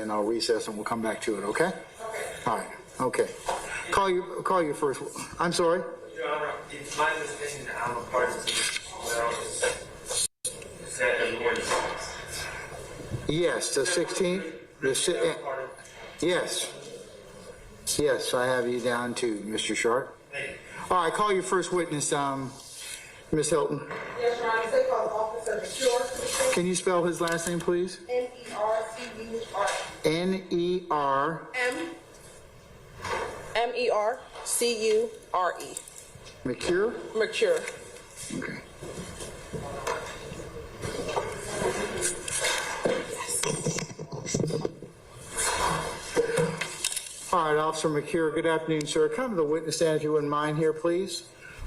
then I'll recess and we'll come back to it, okay? Okay. All right, okay. Call you first. I'm sorry? Your Honor, it's my understanding that I'm a party to that everyone is. Yes, the 16th. Yes. Yes, I have you down too, Mr. Sharp. All right, call your first witness, Ms. Hilton. Yes, Your Honor. Say call Officer Shorty. Can you spell his last name, please? M-E-R-C-U-R. M-E-R-C-U-R-E. McCure? Mature. Okay. All right, Officer McCure, good afternoon, sir. Come to the witness stand if you wouldn't mind here, please.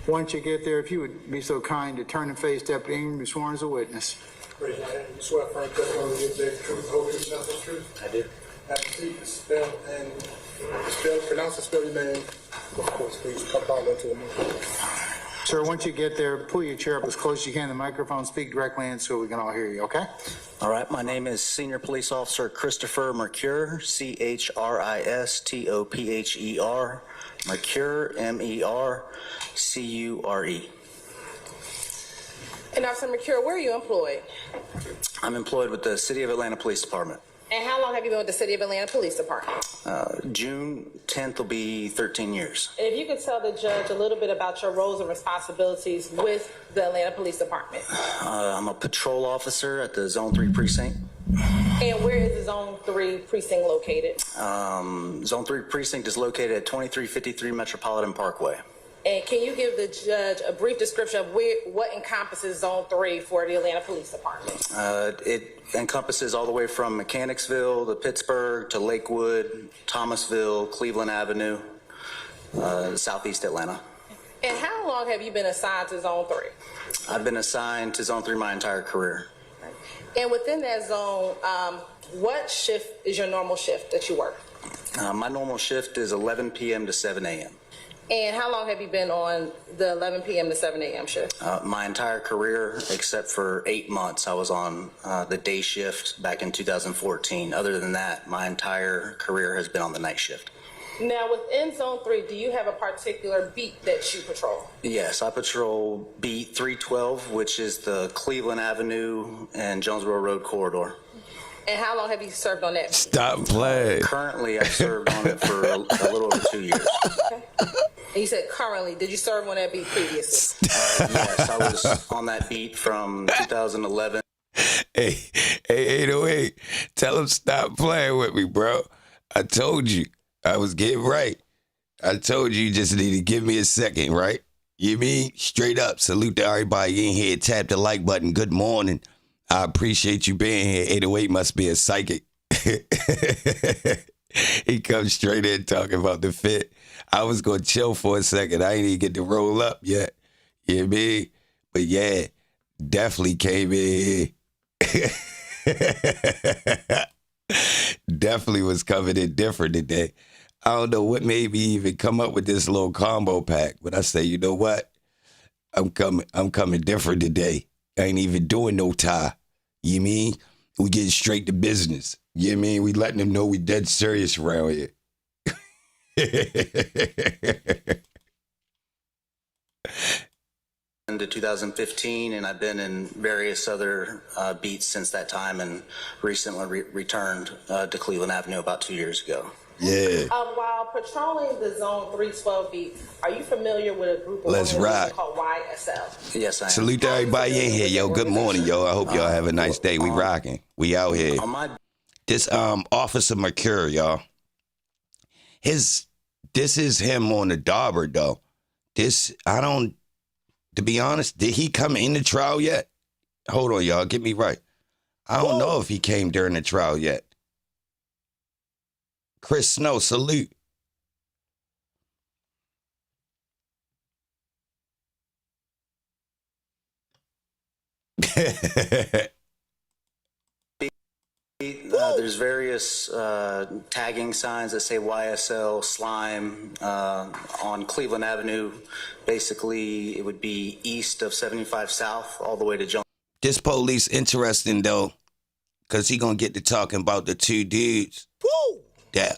Once you get there, if you would be so kind to turn and face Deputy Ingram, be sworn as a witness. Raise your hand. You swear firm testimony you give the truth, the whole truth, nothing but the truth? I do. Have a seat, pronounce and spell your name. Of course, please come down into the mic. Sir, once you get there, pull your chair up as close as you can to the microphone, speak directly in so we can all hear you, okay? All right, my name is Senior Police Officer Christopher Mercure, C-H-R-I-S-T-O-P-H-E-R, Mercure, M-E-R-C-U-R-E. And Officer Mercure, where are you employed? I'm employed with the City of Atlanta Police Department. And how long have you been with the City of Atlanta Police Department? June 10th will be 13 years. And if you could tell the judge a little bit about your roles and responsibilities with the Atlanta Police Department. I'm a patrol officer at the Zone 3 precinct. And where is the Zone 3 precinct located? Zone 3 precinct is located at 2353 Metropolitan Parkway. And can you give the judge a brief description of what encompasses Zone 3 for the Atlanta Police Department? It encompasses all the way from Mechanicsville to Pittsburgh to Lakewood, Thomasville, Cleveland Avenue, Southeast Atlanta. And how long have you been assigned to Zone 3? I've been assigned to Zone 3 my entire career. And within that zone, what shift is your normal shift that you work? My normal shift is 11 p.m. to 7 a.m. And how long have you been on the 11 p.m. to 7 a.m. shift? My entire career, except for 8 months, I was on the day shift back in 2014. Other than that, my entire career has been on the night shift. Now, within Zone 3, do you have a particular beat that you patrol? Yes, I patrol beat 312, which is the Cleveland Avenue and Jonesboro Road corridor. And how long have you served on that beat? Stop playing. Currently, I've served on it for a little over 2 years. Okay. And you said currently. Did you serve on that beat previously? Yes, I was on that beat from 2011. Hey, 808, tell him stop playing with me, bro. I told you I was getting right. I told you just need to give me a second, right? You mean? Straight up, salute to everybody in here. Tap the like button. Good morning. I appreciate you being here. 808 must be a psychic. He comes straight in talking about the fit. I was going to chill for a second. I ain't even get to roll up yet. You know what I mean? But yeah, definitely came in here. Definitely was coming in different today. I don't know what made me even come up with this little combo pack, but I say, you know what? I'm coming different today. I ain't even doing no tie. You mean? We getting straight to business. You know what I mean? We letting them know we dead serious around here. Into 2015, and I've been in various other beats since that time, and recently returned to Cleveland Avenue about 2 years ago. Yeah. While patrolling the Zone 312 beat, are you familiar with a group of Let's organizations rock. called YSL? Yes, I am. Salute to everybody in here, yo. Good morning, yo. I hope y'all have a nice day. We rocking. We out here. This Officer Mercure, y'all. This is him on the dauber, though. To be honest, did he come in the trial yet? Hold on, y'all. Get me right. I don't know if he came during the trial yet. Chris Snow, salute. There's various tagging signs that say YSL, slime, on Cleveland Avenue. Basically, it would be east of 75 South all the way to Jones. This police interesting, though. because he gonna get to talking about the two dudes that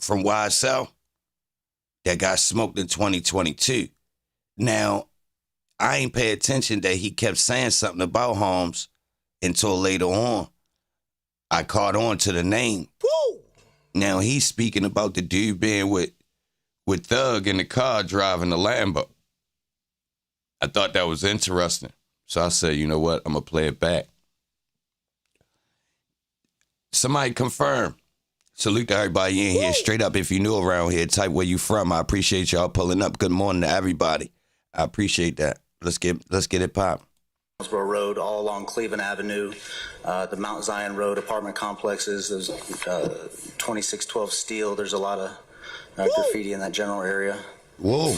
from YSL that got smoked in 2022. Now, I ain't pay attention that he kept saying something about Holmes until later on. I caught on to the name. Now he's speaking about the dude being with Thug in the car driving the Lambo. I thought that was interesting. So I said, you know what? I'm going to play it back. Somebody confirm. Salute to everybody in here. Straight up, if you new around here, type where you from. I appreciate y'all pulling up. Good morning to everybody. I appreciate that. Let's get it popping. Road, all along Cleveland Avenue, the Mount Zion Road apartment complexes. There's 2612 Steel. There's a lot of graffiti in that general area. Whoa.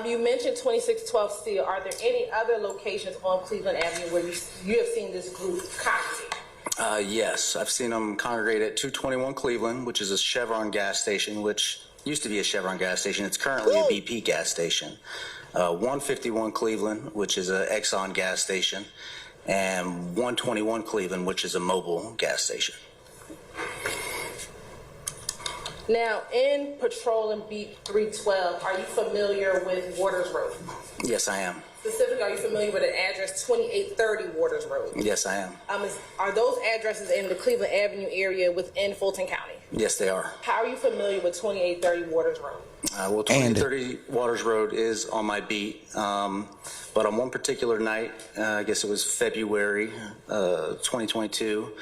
You mentioned 2612 Steel. Are there any other locations on Cleveland Avenue where you have seen this group congregate? Yes, I've seen them congregate at 221 Cleveland, which is a Chevron gas station, which used to be a Chevron gas station. It's currently a BP gas station. 151 Cleveland, which is a Exxon gas station, and 121 Cleveland, which is a Mobil gas station. Now, in Patrol and Beat 312, are you familiar with Waters Road? Yes, I am. Specifically, are you familiar with an address 2830 Waters Road? Yes, I am. Are those addresses in the Cleveland Avenue area within Fulton County? Yes, they are. How are you familiar with 2830 Waters Road? Well, 2830 Waters Road is on my beat, but on one particular night, I guess it was February 2022,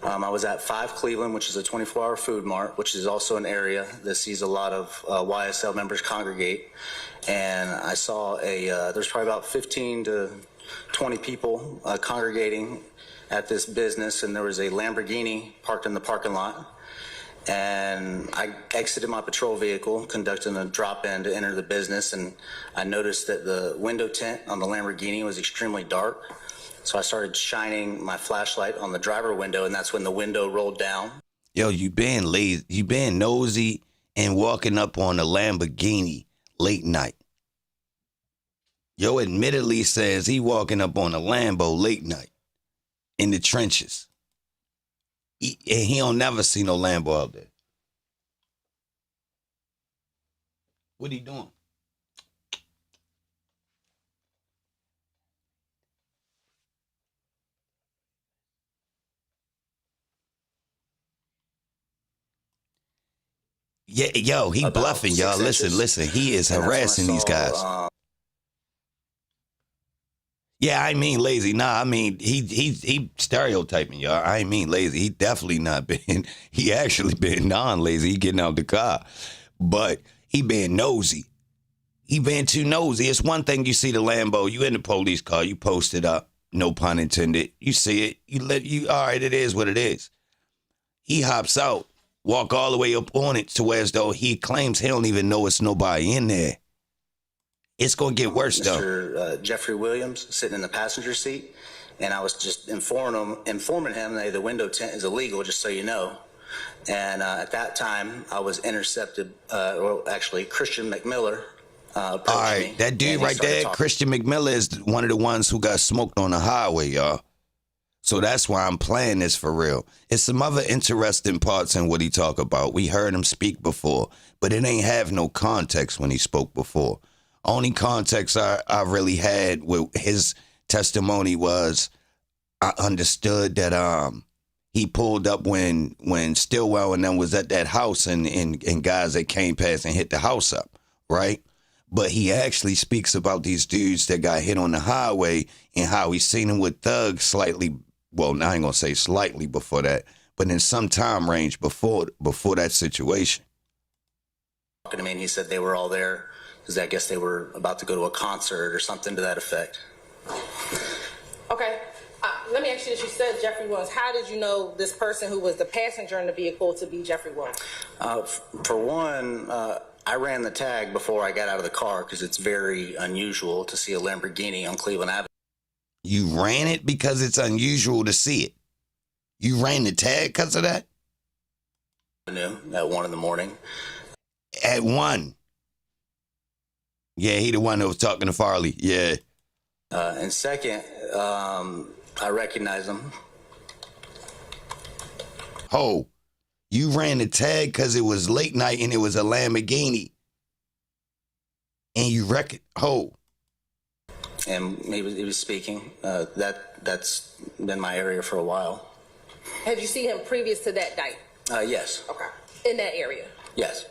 I was at 5 Cleveland, which is a 24-hour food mart, which is also an area that sees a lot of YSL members congregate. And I saw there's probably about 15 to 20 people congregating at this business, and there was a Lamborghini parked in the parking lot. And I exited my patrol vehicle, conducting a drop-in to enter the business, and I noticed that the window tint on the Lamborghini was extremely dark. So I started shining my flashlight on the driver window, and that's when the window rolled down. Yo, you been lazy, you been nosy and walking up on a Lamborghini late night. Yo admittedly says he walking up on a Lambo late night in the trenches. And he don't never see no Lambo out there. What he doing? Yeah, yo, he bluffing, y'all. Listen. He is harassing these guys. Yeah, I mean lazy. Nah, I mean he stereotyping, y'all. I ain't mean lazy. He definitely not been. He actually been non-lazy. He getting out the car, but he been nosy. He been too nosy. It's one thing you see the Lambo, you in the police car, you post it up. No pun intended. You see it. All right. It is what it is. He hops out, walk all the way up on it to where as though he claims he don't even know it's nobody in there. It's going to get worse, though. Mr. Jeffery Williams sitting in the passenger seat, and I was just informing him that the window tint is illegal, just so you know. And at that time, I was intercepted, actually, Christian McMiller approached me. All right, that dude right there, Christian McMiller, is one of the ones who got smoked on the highway, y'all. So that's why I'm playing this for real. It's some other interesting parts in what he talk about. We heard him speak before, but it ain't have no context when he spoke before. Only context I really had with his testimony was I understood that he pulled up when Stillwell and them was at that house and guys that came past and hit the house up, right? But he actually speaks about these dudes that got hit on the highway and how he seen them with Thug slightly, well, I ain't gonna say slightly before that, but in some time range before that situation. I mean, he said they were all there because I guess they were about to go to a concert or something to that effect. Okay. Let me ask you this. You said Jeffrey Williams. How did you know this person who was the passenger in the vehicle to be Jeffrey Williams? For one, I ran the tag before I got out of the car because it's very unusual to see a Lamborghini on Cleveland Avenue. You ran it because it's unusual to see it. You ran the tag because of that? At 1 in the morning. At 1. Yeah, he the one that was talking to Farley. Yeah. And second, I recognize him. Oh, you ran the tag because it was late night and it was a Lamborghini. And you And he was speaking. That's been my area for a while. Have you seen him previous to that night? Yes. Okay. In that area? Yes.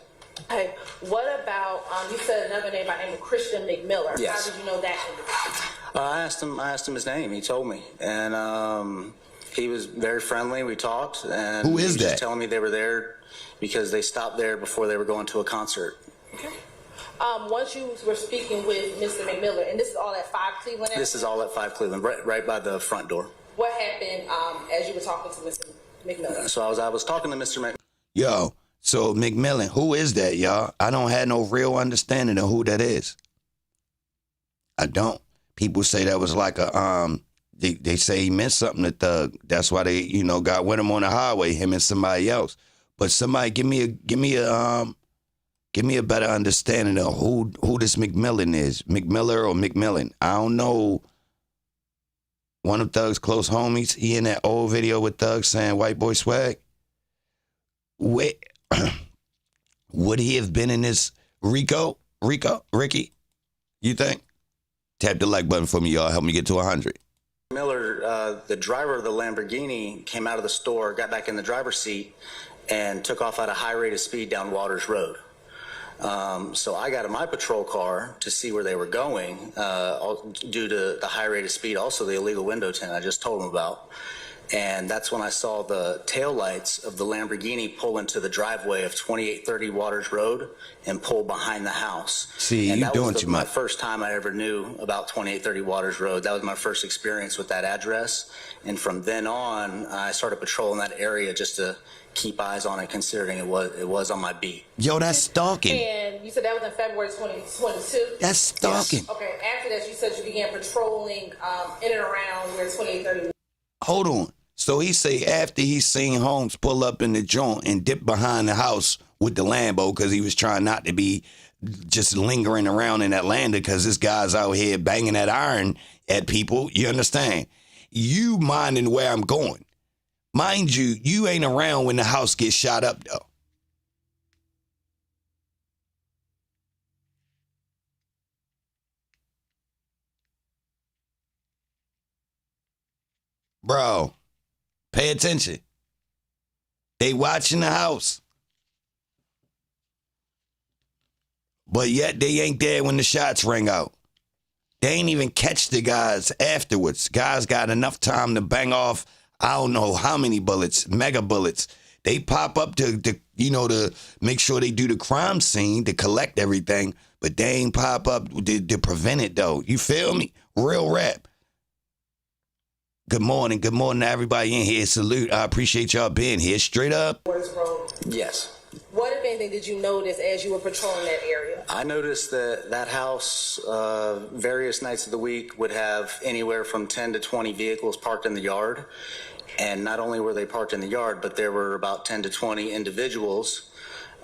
Okay. What about, you said another name by the name of Christian McMiller. Yes. How did you know that individual? I asked him his name. He told me. And he was very friendly. We talked. And Who is he was that? just telling me they were there because they stopped there before they were going to a concert. Okay. Once you were speaking with Mr. McMiller, and this is all at 5 Cleveland? This is all at 5 Cleveland, right by the front door. What happened as you were talking to Mr. McMiller? So I was talking to Mr. McMiller. Yo, so McMillan, who is that, y'all? I don't have no real understanding of who that is. I don't. People say that was like a, they say he meant something to Thug. That's why they, got with him on the highway, him and somebody else. But somebody give me a better understanding of who this McMillan is. McMiller or McMillan. I don't know. One of Thug's close homies, he in that old video with Thug saying white boy swag. Wait, would he have been in this Ricky? You think? Tap the like button for me, y'all. Help me get to 100. Miller, the driver of the Lamborghini, came out of the store, got back in the driver's seat, and took off at a high rate of speed down Waters Road. So I got in my patrol car to see where they were going due to the high rate of speed, also the illegal window tint I just told them about. And that's when I saw the taillights of the Lamborghini pull into the driveway of 2830 Waters Road and pull behind the house. See, and you that doing was too much. my first time I ever knew about 2830 Waters Road. That was my first experience with that address. And from then on, I started patrolling that area just to keep eyes on it, considering it was on my beat. Yo, that's stalking. And you said that was in February 2022? That's stalking. Yes. Okay, after that, you said you began patrolling in and around where 2830. Hold on. So he say after he seen Holmes pull up in the joint and dip behind the house with the Lambo because he was trying not to be just lingering around in Atlanta because this guy's out here banging that iron at people. You understand? You minding where I'm going. Mind you, you ain't around when the house gets shot up, though. Bro, pay attention. They watching the house. But yet they ain't there when the shots ring out. They ain't even catch the guys afterwards. Guys got enough time to bang off, I don't know how many bullets, mega bullets. They pop up to make sure they do the crime scene to collect everything, but they ain't pop up to prevent it, though. You feel me? Real rap. Good morning to everybody in here. Salute. I appreciate y'all being here. Straight up. Yes. What, if anything, did you notice as you were patrolling that area? I noticed that house various nights of the week would have anywhere from 10 to 20 vehicles parked in the yard. And not only were they parked in the yard, but there were about 10 to 20 individuals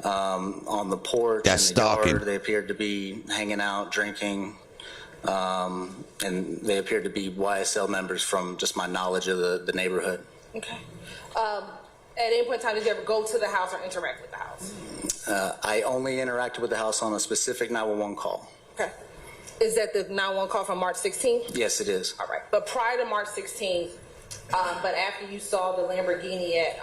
on the porch. That's in the stalking. yard. They appeared to be hanging out, drinking, and they appeared to be YSL members from just my knowledge of the neighborhood. Okay. At any point in time, did you ever go to the house or interact with the house? I only interacted with the house on a specific 911 call. Okay. Is that the 911 call from March 16th? Yes, it is. All right. But prior to March 16th, but after you saw the Lamborghini at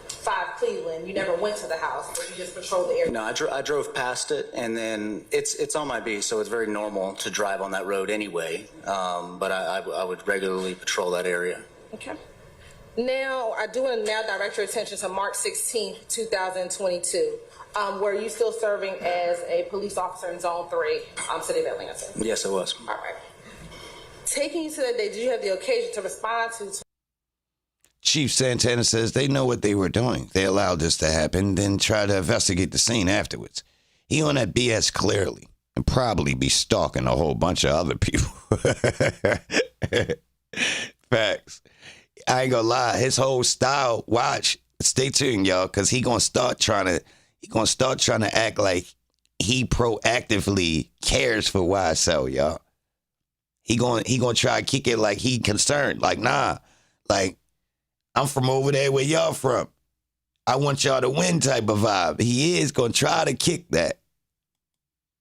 5 Cleveland, you never went to the house, but you just patrolled the area? No, I drove past it, and then it's on my beat, so it's very normal to drive on that road anyway. But I would regularly patrol that area. Okay. Now, I do want to now direct your attention to March 16th, 2022. Were you still serving as a police officer in Zone 3, City of Atlanta? Yes, it was. All right. Taking you to that day, did you have the occasion to respond to? Chief Santana says they know what they were doing. They allowed this to happen, then try to investigate the scene afterwards. He on that BS clearly and probably be stalking a whole bunch of other people. Facts. I ain't gonna lie. His whole style, watch, stay tuned, y'all, because he gonna start trying to act like he proactively cares for YSL, y'all. he gonna try to kick it like he concerned. Like, nah, like, I'm from over there where y'all from. I want y'all to win type of vibe. He is gonna try to kick that.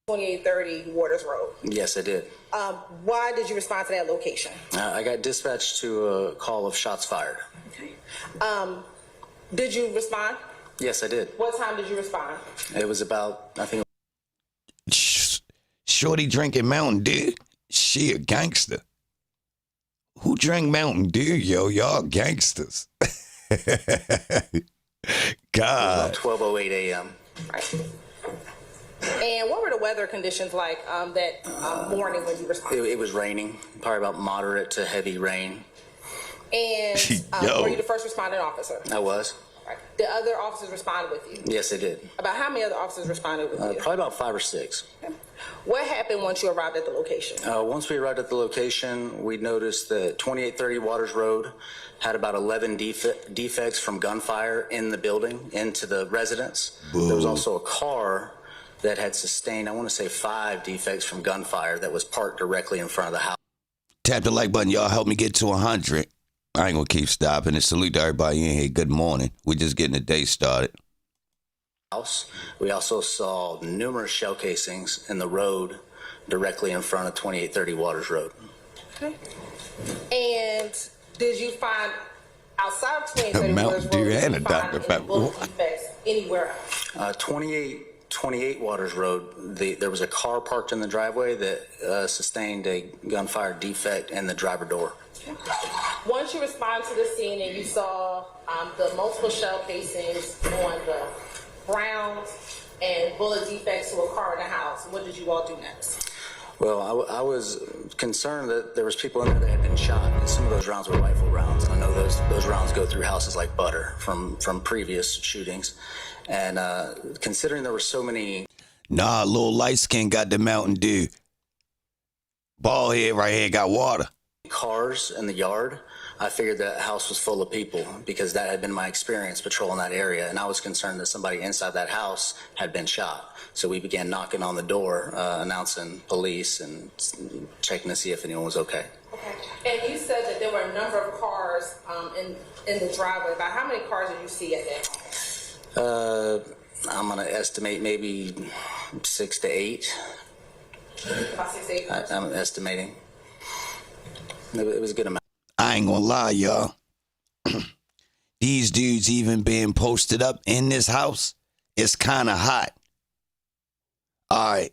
2830 Waters Road. Yes, I did. Why did you respond to that location? I got dispatched to a call of shots fired. Okay. Did you respond? Yes, I did. What time did you respond? It was about, I think. Shorty drinking Mountain Dew. She a gangster. Who drank Mountain Dew, yo? Y'all gangsters. God. 12:08 a.m. Right. And what were the weather conditions like that morning when you responded? It was raining, probably about moderate to heavy rain. And were you the first responding officer? I was. Right. The other officers responded with you? Yes, they did. About how many other officers responded with you? Probably about 5 or 6. Okay. What happened once you arrived at the location? Once we arrived at the location, we noticed that 2830 Waters Road had about 11 defects from gunfire in the building into the residence. Boo. There was also a car that had sustained, I want to say 5 defects from gunfire that was parked directly in front of the house. Tap the like button, y'all. Help me get to 100. I ain't gonna keep stopping. And salute to everybody in here. Good morning. We're just getting the day started. We also saw numerous shell casings in the road directly in front of 2830 Waters Road. Okay. And did you find outside of 2830 Waters Road, did you find any bullet defects anywhere else? 28 Waters Road, there was a car parked in the driveway that sustained a gunfire defect in the driver door. Okay. Once you responded to the scene and you saw the multiple shell casings on the rounds and bullet defects to a car in the house, what did you all do next? Well, I was concerned that there was people in there that had been shot, and some of those rounds were rifle rounds. I know those rounds go through houses like butter from previous shootings. And considering there were so many... Nah, little light skin got the Mountain Dew. Bald head right here got water. Cars in the yard, I figured that house was full of people because that had been my experience patrolling that area, and I was concerned that somebody inside that house had been shot. So we began knocking on the door, announcing police and checking to see if anyone was okay. Okay. And you said that there were a number of cars in the driveway. About how many cars did you see at that moment? I'm going to estimate maybe 6 to 8. About 6 to 8 cars? I'm estimating. It was a good amount. I ain't gonna lie, y'all. These dudes even being posted up in this house, it's kind of hot. All right,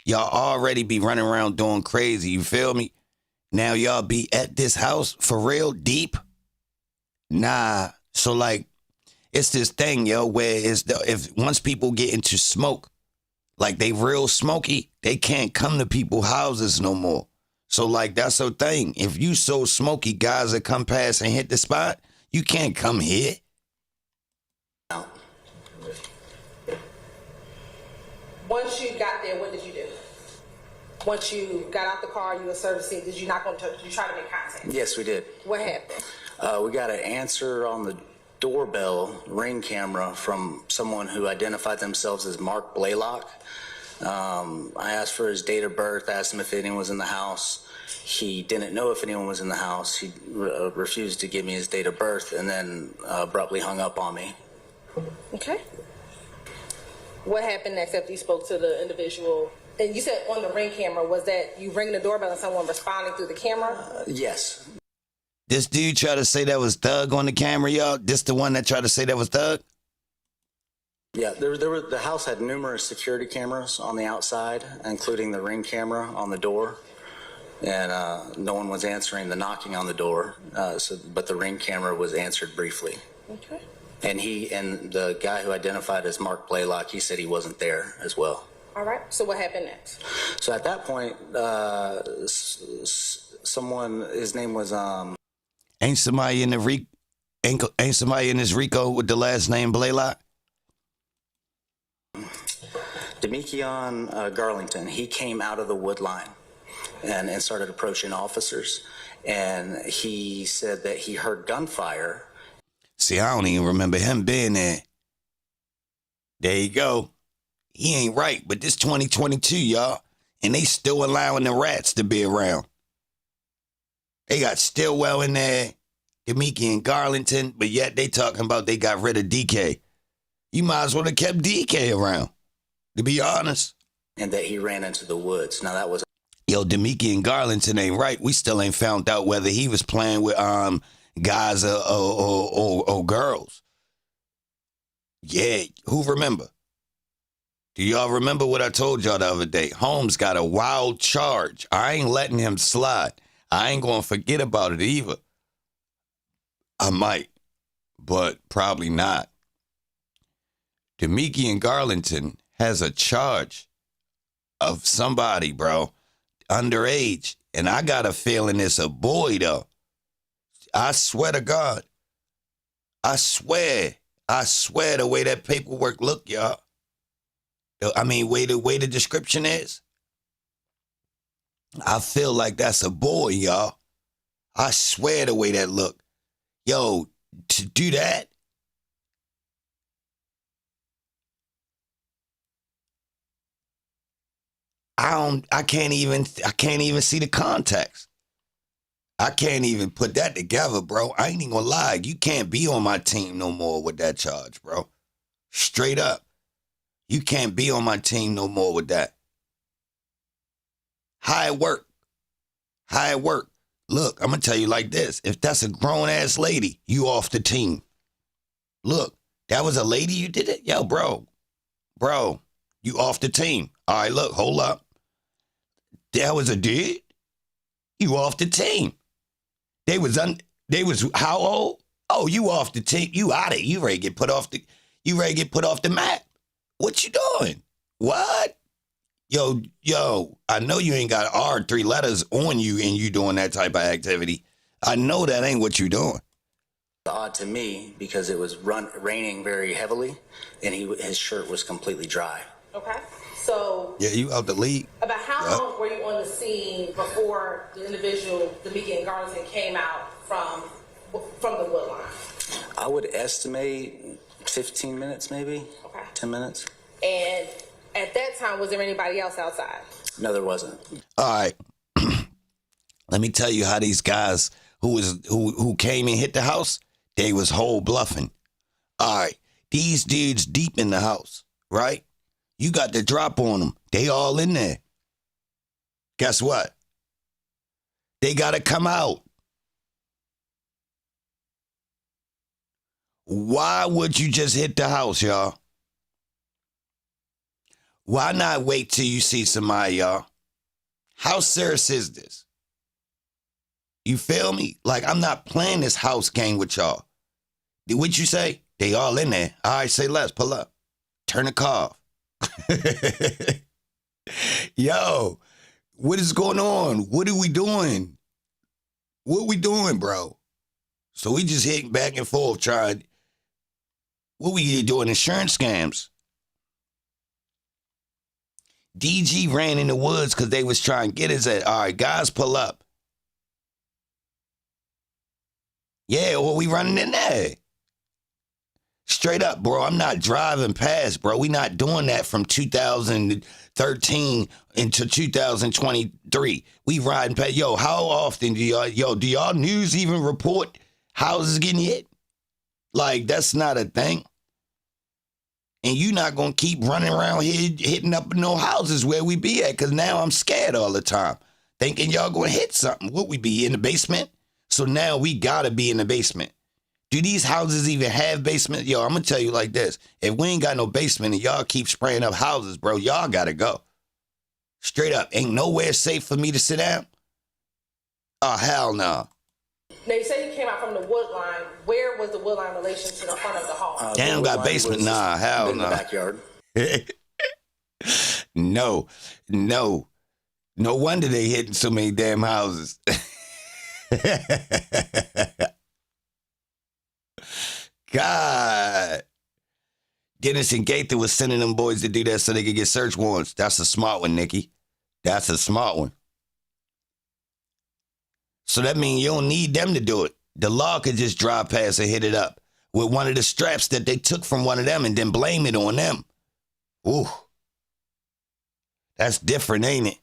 y'all already be running around doing crazy, you feel me? Now y'all be at this house for real deep? Nah, so like, it's this thing, yo, where if once people get into smoke, like they real smoky, they can't come to people's houses no more. So, like, that's the thing. If you so smoky, guys that come past and hit the spot, you can't come here. Once you got there, what did you do? Once you got out the car, you were servicing, did you try to make contact? Yes, we did. What happened? We got an answer on the doorbell ring camera from someone who identified themselves as Mark Blaylock. I asked for his date of birth, asked him if anyone was in the house. He didn't know if anyone was in the house. He refused to give me his date of birth and then abruptly hung up on me. Okay. What happened next after you spoke to the individual? And you said on the ring camera, was that you ringing the doorbell and someone responding through the camera? Yes. This dude tried to say that was Thug on the camera, y'all? This the one that tried to say that was Thug? Yeah, the house had numerous security cameras on the outside, including the ring camera on the door. And no one was answering the knocking on the door, but the ring camera was answered briefly. Okay. And the guy who identified as Mark Blaylock, he said he wasn't there as well. All right. So what happened next? So at that point, his name was Ain't somebody in this Rico with the last name Blaylock? Demikion Garlington. He came out of the wood line and started approaching officers. And he said that he heard gunfire. See, I don't even remember him being there. There you go. He ain't right, but this 2022, y'all. And they still allowing the rats to be around. They got Stillwell in there, Demeke and Garlington, but yet they talking about they got rid of DK. You might as well have kept DK around, to be honest. And that he ran into the woods. Now that was... Yo, Demeke and Garlington ain't right. We still ain't found out whether he was playing with guys or girls. Yeah, who remember? Do y'all remember what I told y'all the other day? Holmes got a wild charge. I ain't letting him slide. I ain't going to forget about it either. I might, but probably not. Demeke and Garlington has a charge of somebody, bro, underage. And I got a feeling it's a boy, though. I swear to God. I swear the way that paperwork look, y'all. I mean, way the description is. I feel like that's a boy, y'all. I swear the way that look. Yo, to do that, I can't even see the context. I can't even put that together, bro. I ain't even gonna lie. You can't be on my team no more with that charge, bro. Straight up. You can't be on my team no more with that. How it work. Look, I'm going to tell you like this. If that's a grown-ass lady, you off the team. Look, that was a lady you did it? Yo, bro, you off the team. All right, look, hold up. That was a dude? You off the team. They was how old? Oh, you off the team. You out of it. You ready to get put off the map. What you doing? What? Yo, I know you ain't got R 3 letters on you and you doing that type of activity. I know that ain't what you doing. Odd to me because it was raining very heavily and his shirt was completely dry. Okay. So yeah, you out the league. About how long were you on the scene before the individual, Demeke and Garlington, came out from the wood line? I would estimate 15 minutes, maybe. Okay. 10 minutes. And at that time, was there anybody else outside? No, there wasn't. All right. Let me tell you how these guys who came and hit the house, they was whole bluffing. All right. These dudes deep in the house, right? You got the drop on them. They all in there. Guess what? They got to come out. Why would you just hit the house, y'all? Why not wait till you see somebody, y'all? How serious is this? You feel me? Like, I'm not playing this house game with y'all. What'd you say? They all in there. All right, say less. Pull up. Turn the car off. Yo, what is going on? What are we doing? What we doing, bro? So we just hitting back and forth trying. What we doing? Insurance scams. DG ran in the woods because they was trying to get his at. All right, guys, pull up. Yeah, well, we running in there. Straight up, bro. I'm not driving past, bro. We not doing that from 2013 into 2023. We riding past. Yo, how often do y'all news even report houses getting hit? Like, that's not a thing. And you not going to keep running around here hitting up no houses where we be at, because now I'm scared all the time, thinking y'all going to hit something. What, we be in the basement? So now we got to be in the basement. Do these houses even have basement? Yo, I'm going to tell you like this. If we ain't got no basement and y'all keep spraying up houses, bro, y'all got to go. Straight up. Ain't nowhere safe for me to sit down? Oh, hell no. Now, you say you came out from the wood line. Where was the wood line in relation to the front of the home? They don't got basement? Nah, hell no. In the backyard. No. No wonder they hitting so many damn houses. God. Dennis and Gaither was sending them boys to do that so they could get search warrants. That's a smart one, Nikki. That's a smart one. So that means you don't need them to do it. The law could just drive past and hit it up with one of the straps that they took from one of them and then blame it on them. Ooh. That's different, ain't it?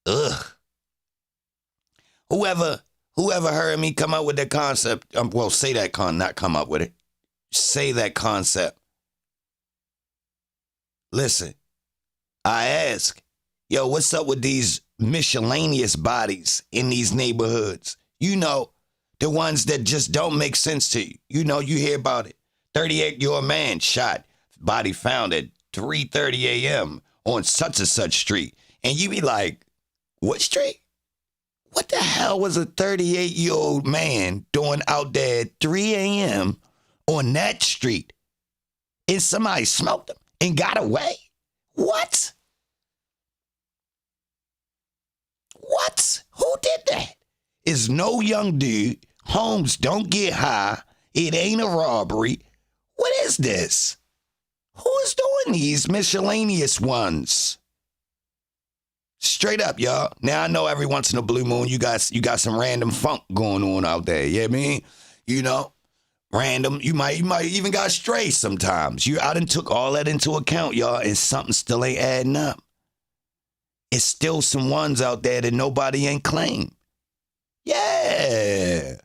Ugh. Whoever Whoever heard me come up with that concept, well, say that not come up with it. Say that concept. Listen, I ask, yo, what's up with these miscellaneous bodies in these neighborhoods? You know, the ones that just don't make sense to you. You know, you hear about it. 38-year-old man shot, body found at 3:30 a.m. on such and such street. And you be like, what street? What the hell was a 38-year-old man doing out there at 3 a.m. on that street? And somebody smoked him and got away? What? What? Who did that? It's no young dude. Homes don't get high. It ain't a robbery. What is this? Who is doing these miscellaneous ones? Straight up, y'all. Now I know every once in a blue moon you got some random funk going on out there. You know what I mean? You know, random. You might even got stray sometimes. I done took all that into account, y'all, and something still ain't adding up. It's still some ones out there that nobody ain't claimed. Yeah.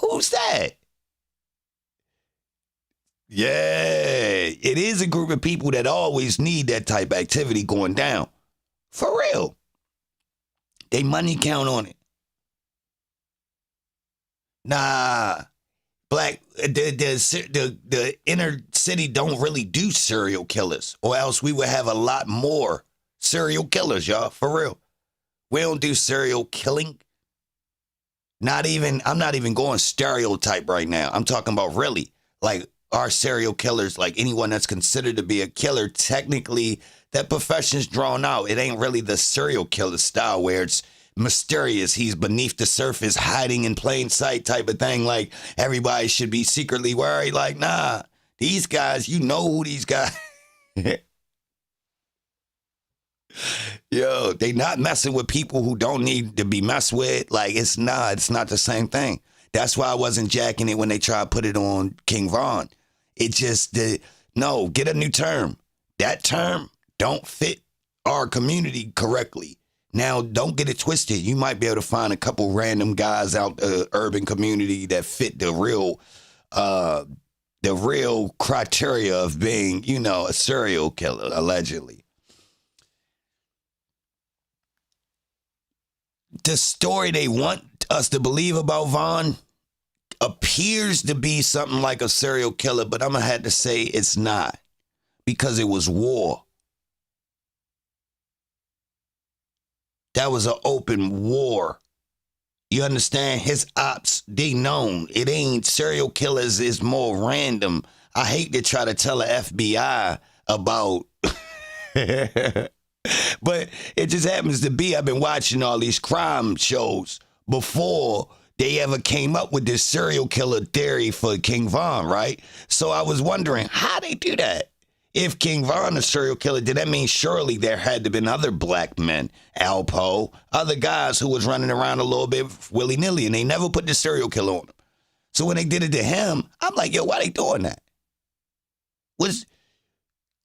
Who's that? Yeah. It is a group of people that always need that type of activity going down. For real. They money count on it. Nah. The inner city don't really do serial killers, or else we would have a lot more serial killers, y'all. For real. We don't do serial killing. I'm not even going stereotype right now. I'm talking about really, like, our serial killers, like anyone that's considered to be a killer, technically that profession's drawn out. It ain't really the serial killer style where it's mysterious. He's beneath the surface, hiding in plain sight type of thing. Like everybody should be secretly worried. Like, nah, these guys, you know who these guys. Yo, they not messing with people who don't need to be messed with. Like, it's not the same thing. That's why I wasn't jacking it when they tried to put it on King Von. It just, no, get a new term. That term don't fit our community correctly. Now, don't get it twisted. You might be able to find a couple random guys out the urban community that fit the real criteria of being, you know, a serial killer, allegedly. The story they want us to believe about Vaughn appears to be something like a serial killer, but I'm going to have to say it's not, because it was war. That was an open war. You understand? His ops, they known. It ain't serial killers, is more random. I hate to try to tell the FBI about... But it just happens to be, I've been watching all these crime shows before they ever came up with this serial killer theory for King Von, right? So I was wondering how they do that. If King Von is a serial killer, did that mean surely there had to have been other black men, Alpo, other guys who was running around a little bit willy-nilly, and they never put the serial killer on him. So when they did it to him, I'm like, yo, why they doing that?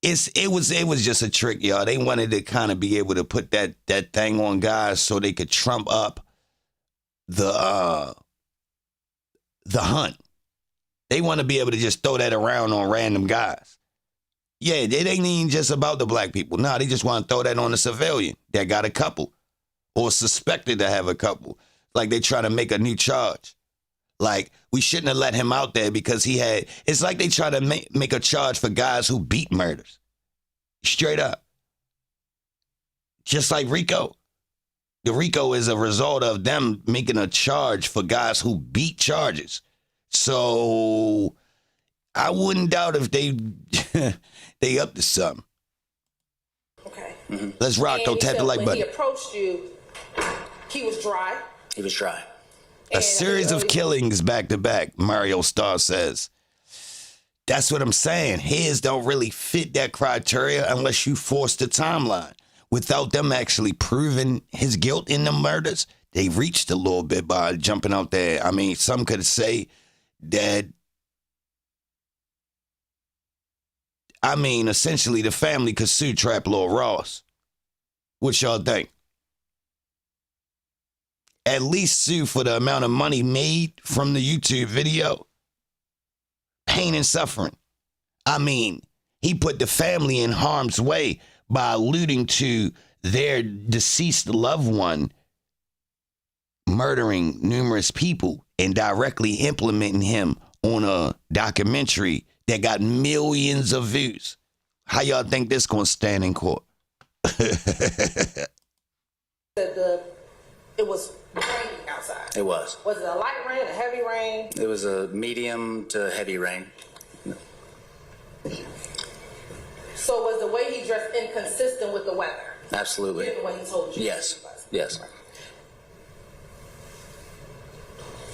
It was just a trick, y'all. They wanted to kind of be able to put that thing on guys so they could trump up the hunt. They want to be able to just throw that around on random guys. Yeah, it ain't even just about the black people. No, they just want to throw that on a civilian that got a couple or suspected to have a couple. Like they try to make a new charge. Like, we shouldn't have let him out there because it's like they try to make a charge for guys who beat murders. Straight up. Just like Rico. The Rico is a result of them making a charge for guys who beat charges. So I wouldn't doubt if they up to something. Okay. Mm-hmm. Let's rock, though. Tap the like button. When he approached you, he was dry. He was dry. A series of killings back to back, Mario Star says. That's what I'm saying. His don't really fit that criteria unless you force the timeline. Without them actually proving his guilt in the murders, they reached a little bit by jumping out there. I mean, some could say that, essentially the family could sue Trap Lord Ross. What y'all think? at least sue for the amount of money made from the YouTube video. Pain and suffering. I mean, he put the family in harm's way by alluding to their deceased loved one murdering numerous people and directly implementing him on a documentary that got millions of views. How y'all think this gonna stand in court? It was raining outside. It was. Was it a light rain, a heavy rain? It was a medium to heavy rain. So was the way he dressed inconsistent with the weather? Absolutely. Given what he told you? Yes. Yes.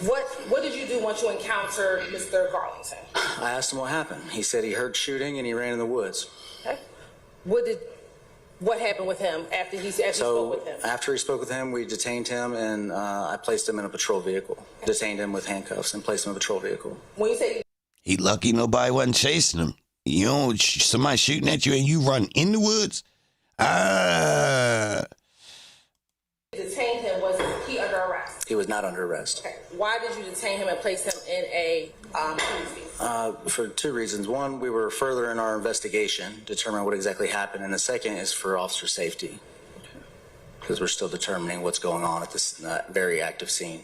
What did you do once you encountered Mr. Garlington? I asked him what happened. He said he heard shooting and he ran in the woods. Okay. What happened with him after he spoke with him? After he spoke with him, we detained him and I placed him in a patrol vehicle. Detained him with handcuffs and placed him in a patrol vehicle. When you say He lucky nobody wasn't chasing him. You know, somebody shooting at you and you run in the woods? detained him, was he under arrest? He was not under arrest. Okay. Why did you detain him and place him in a police vehicle? For two reasons. One, we were further in our investigation, determine what exactly happened, and the second is for officer safety, because we're still determining what's going on at this very active scene.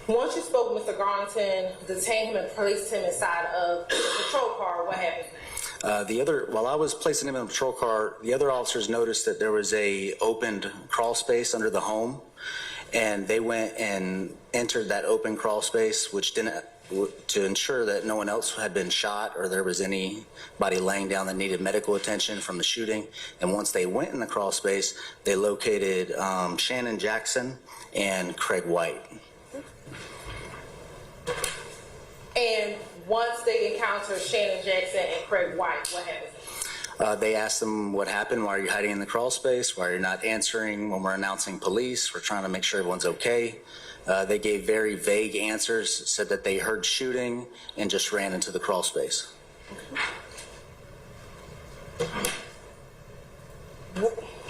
Once you spoke with Mr. Garlington, detained him and placed him inside of the patrol car, what happened? While I was placing him in a patrol car, the other officers noticed that there was a opened crawl space under the home, and they went and entered that open crawl space, which didn't, to ensure that no one else had been shot or there was anybody laying down that needed medical attention from the shooting. And once they went in the crawl space, they located Shannon Jackson and Craig White. And once they encountered Shannon Jackson and Craig White, what happened? They asked them what happened, why are you hiding in the crawl space, why are you not answering when we're announcing police, we're trying to make sure everyone's okay. They gave very vague answers, said that they heard shooting and just ran into the crawl space.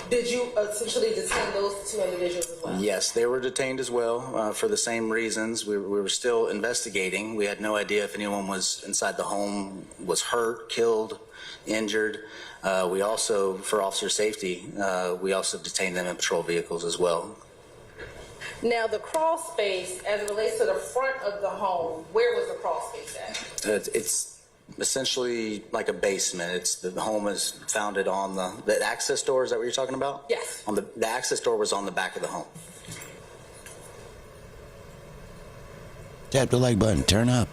Did you essentially detain those two individuals as well? Yes, they were detained as well for the same reasons. We were still investigating. We had no idea if anyone was inside the home was hurt, killed, injured. We also, for officer safety, we also detained them in patrol vehicles as well. Now, the crawl space, as it relates to the front of the home, where was the crawl space at? It's essentially like a basement. The home is founded on the access door. Is that what you're talking about? Yes. On the access door was on the back of the home. Tap the like button. Turn up.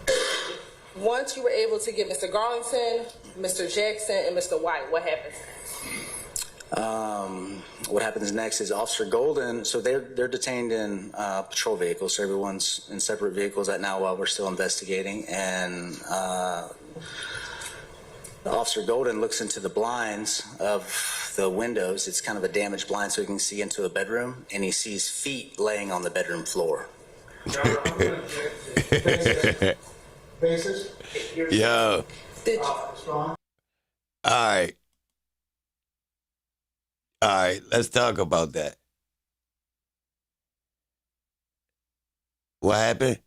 Once you were able to get Mr. Garlington, Mr. Jackson, and Mr. White, what happened? What happens next is Officer Golden, so they're detained in patrol vehicles, so everyone's in separate vehicles right now while we're still investigating, and Officer Golden looks into the blinds of the windows. It's kind of a damaged blind so he can see into a bedroom, and he sees feet laying on the bedroom floor. Basis? Yo. Strong? All right, let's talk about that. What happened?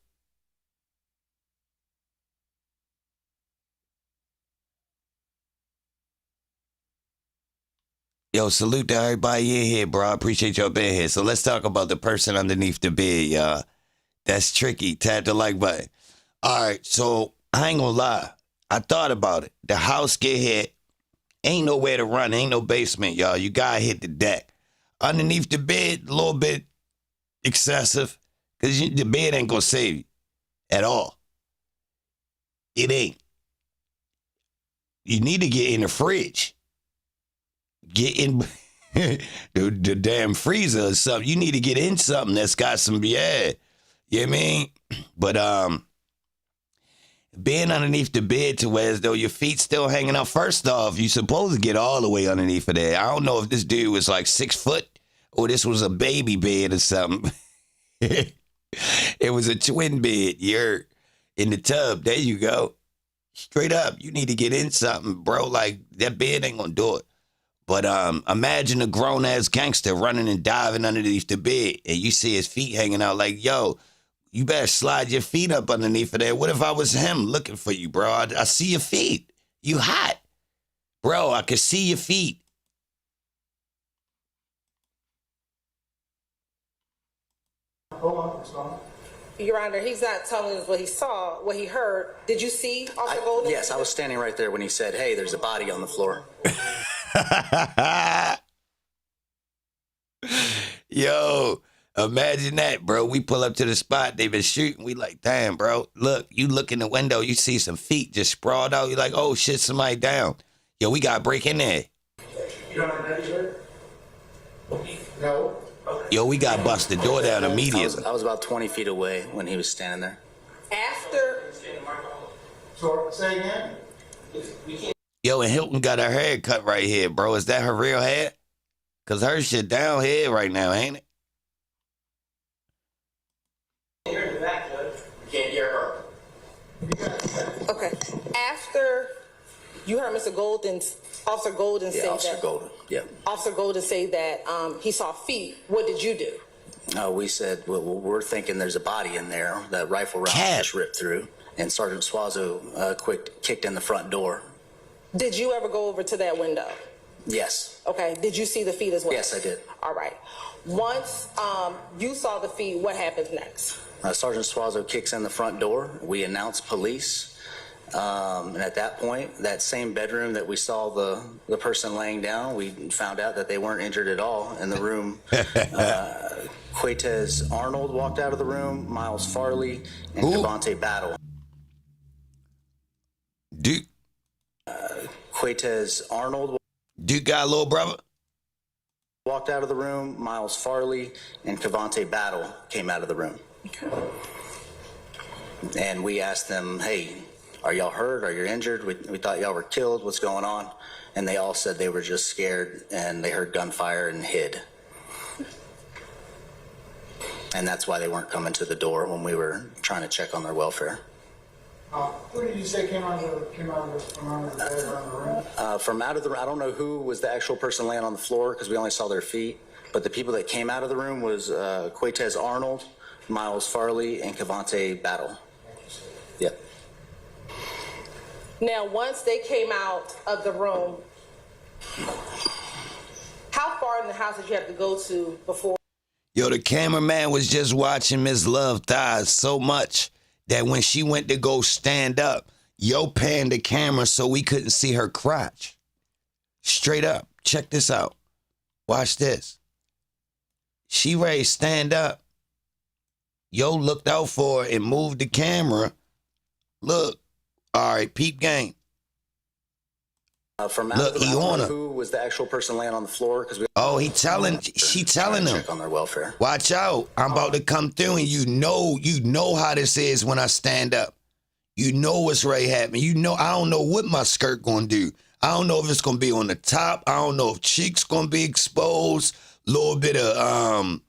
Yo, salute to everybody in here, bro. I appreciate y'all being here. So let's talk about the person underneath the bed, y'all. That's tricky. Tap the like button. All right, so I ain't gonna lie. I thought about it. The house get hit. Ain't nowhere to run. Ain't no basement, y'all. You gotta hit the deck. Underneath the bed, a little bit excessive, because the bed ain't gonna save you at all. It ain't. You need to get in the fridge. Get in the damn freezer or something. You need to get in something that's got some, yeah. You know what I mean? But, being underneath the bed to where as though your feet still hanging out. First off, you're supposed to get all the way underneath of there. I don't know if this dude was like 6 foot or this was a baby bed or something. It was a twin bed. You're in the tub. There you go. Straight up, you need to get in something, bro. Like, that bed ain't gonna do it. But imagine a grown-ass gangster running and diving underneath the bed, and you see his feet hanging out like, yo, you better slide your feet up underneath of there. What if I was him looking for you, bro? I see your feet. You hot. Bro, I can see your feet. Hold on, it's on. Your Honor, he's not telling us what he saw, what he heard. Did you see Officer Golden? Yes, I was standing right there when he said, hey, there's a body on the floor. Yo, imagine that, bro. We pull up to the spot. They been shooting. We like, damn, bro. Look, you look in the window. You see some feet just sprawled out. You're like, oh, shit, somebody down. Yo, we got to break in there. No. Yo, we got to bust the door down immediately. I was about 20 feet away when he was standing there. After, So, say again? Yo, and Hilton got her hair cut right here, bro. Is that her real hair? Because her shit down here right now, ain't it? Can't hear her. okay, after you heard Mr. Officer Golden say Officer that. Golden, yeah. Officer Golden say that he saw feet. What did you do? We said, well, we're thinking there's a body in there. That rifle round just ripped through. And Sergeant Suazo kicked in the front door. Did you ever go over to that window? Yes. Okay, did you see the feet as well? Yes, I did. All right. Once you saw the feet, what happens next? Sergeant Suazo kicks in the front door. We announce police. And at that point, that same bedroom that we saw the person laying down, we found out that they weren't injured at all in the room. Quatez Arnold walked out of the room, Miles Farley, and Cavante Battle. Duke. Quatez Arnold Duke got a little brother? walked out of the room, Miles Farley and Cavante Battle came out of the room. Okay. And we asked them, hey, are y'all hurt? Are you injured? We thought y'all were killed. What's going on? And they all said they were just scared and they heard gunfire and hid. And that's why they weren't coming to the door when we were trying to check on their welfare. Who did you say came out of the bed around the room? From out of the, I don't know who was the actual person laying on the floor because we only saw their feet. But the people that came out of the room was Quatez Arnold, Miles Farley, and Cavante Battle. Yep. Now, once they came out of the room, how far in the house did you have to go to before? Yo, the cameraman was just watching Miss Love thighs so much that when she went to go stand up, yo panned the camera so we couldn't see her crotch. Straight up. Check this out. Watch this. She ready to stand up. Yo looked out for her and moved the camera. Look. All right, peep game. From out Look, of the, he I don't on know her. who was the actual person laying on the floor because we. Oh, she telling them. Check on their welfare. Watch out. I'm about to come through and you know how this is when I stand up. You know what's ready to happen. You know, I don't know what my skirt gonna do. I don't know if it's gonna be on the top. I don't know if cheeks gonna be exposed. Little bit of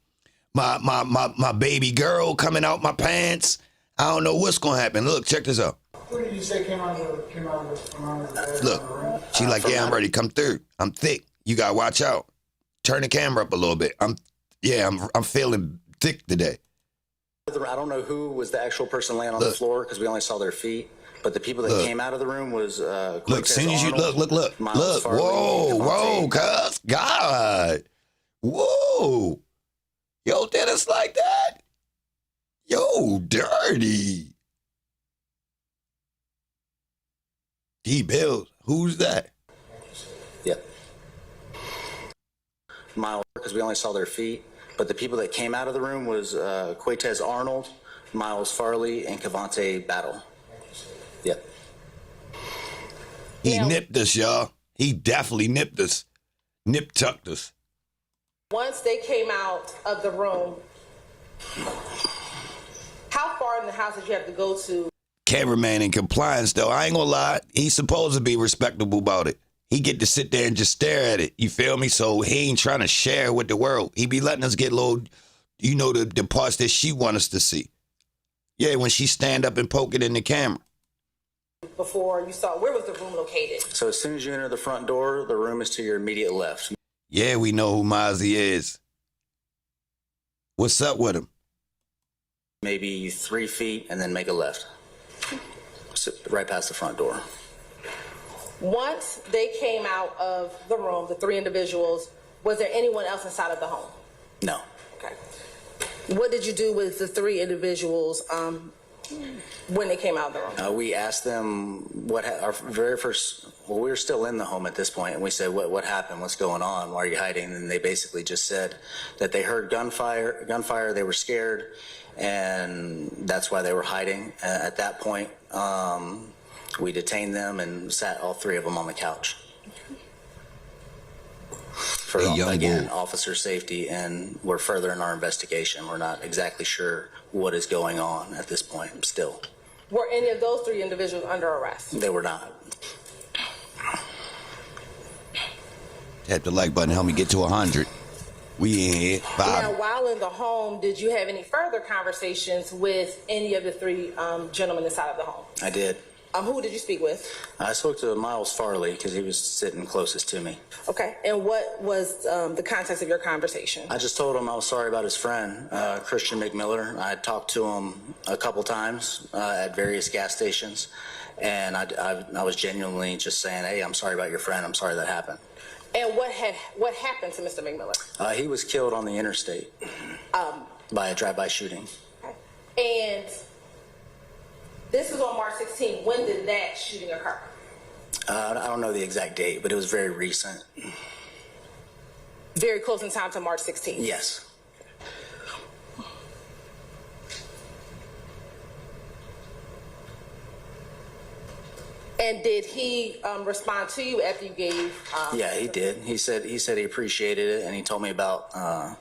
my baby girl coming out my pants. I don't know what's gonna happen. Look, check this out. Who did you say came out of the bed around the Look, room? she like, yeah, I'm ready to come through. I'm thick. You gotta watch out. Turn the camera up a little bit. I'm feeling thick today. I don't know who was the actual person laying on the floor because we only saw their feet. But the people that came out of the room was look, soon as you look, Miles Farley, whoa, cuz, God, whoa, yo, did us like that? Yo, dirty. D-Bills, who's that? Yep. Miles, because we only saw their feet. But the people that came out of the room was Quatez Arnold, Miles Farley, and Cavante Battle. Yep. He nipped us, y'all. He definitely nipped us. Nip-tucked us. Once they came out of the room, how far in the house did you have to go to? Cameraman in compliance, though. I ain't gonna lie. He's supposed to be respectable about it. He get to sit there and just stare at it. You feel me? So he ain't trying to share with the world. He be letting us get little, you know, the parts that she want us to see. Yeah, when she stand up and poke it in the camera. before you saw, where was the room located? So as soon as you enter the front door, the room is to your immediate left. Yeah, we know who Mozzie is. What's up with him? Maybe 3 feet and then make a left. So right past the front door. Once they came out of the room, the 3 individuals, was there anyone else inside of the home? No. Okay. What did you do with the 3 individuals when they came out of the room? We asked them our very first, well, we were still in the home at this point, and we said, what happened? What's going on? Why are you hiding? And they basically just said that they heard gunfire, they were scared, and that's why they were hiding. At that point, we detained them and sat all 3 of them on the couch. For, again, officer safety, and we're further in our investigation. We're not exactly sure what is going on at this point still. Were any of those 3 individuals under arrest? They were not. Tap the like button, help me get to 100. We in here. Now, while in the home, did you have any further conversations with any of the 3 gentlemen inside of the home? I did. Who did you speak with? I spoke to Miles Farley because he was sitting closest to me. Okay, and what was the context of your conversation? I just told him I was sorry about his friend, Christian McMiller. I talked to him a couple times at various gas stations, and I was genuinely just saying, hey, I'm sorry about your friend. I'm sorry that happened. And what happened to Mr. McMiller? He was killed on the interstate by a drive-by shooting. And this was on March 16th. When did that shooting occur? I don't know the exact date, but it was very recent. Very close in time to March 16th? Yes. And did he respond to you after you gave? Yeah, he did. He said he appreciated it, and he told me about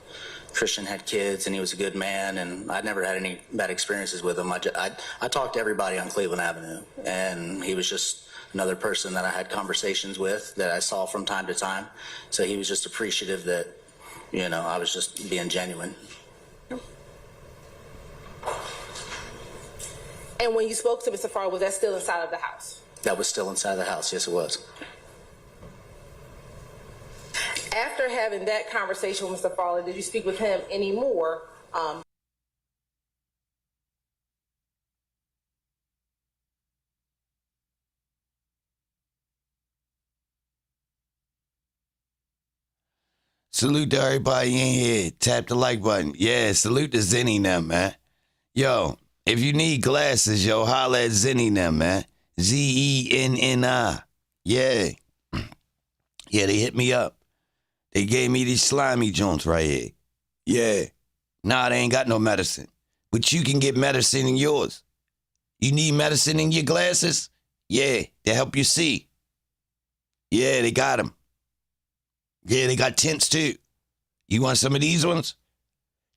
Christian had kids, and he was a good man, and I'd never had any bad experiences with him. I talked to everybody on Cleveland Avenue, and he was just another person that I had conversations with that I saw from time to time. So he was just appreciative that, you know, I was just being genuine. And when you spoke to Mr. Farr, was that still inside of the house? That was still inside the house. Yes, it was. After having that conversation with Mr. Farley, did you speak with him anymore? Salute to everybody in here. Tap the like button. Yeah, salute to Zenny now, man. Yo, if you need glasses, yo, holla at Zenny now, man. Zenni. Yeah. Yeah, they hit me up. They gave me these slimy joints right here. Yeah. Nah, they ain't got no medicine. But you can get medicine in yours. You need medicine in your glasses? Yeah, they help you see. Yeah, they got them. Yeah, they got tints too. You want some of these ones?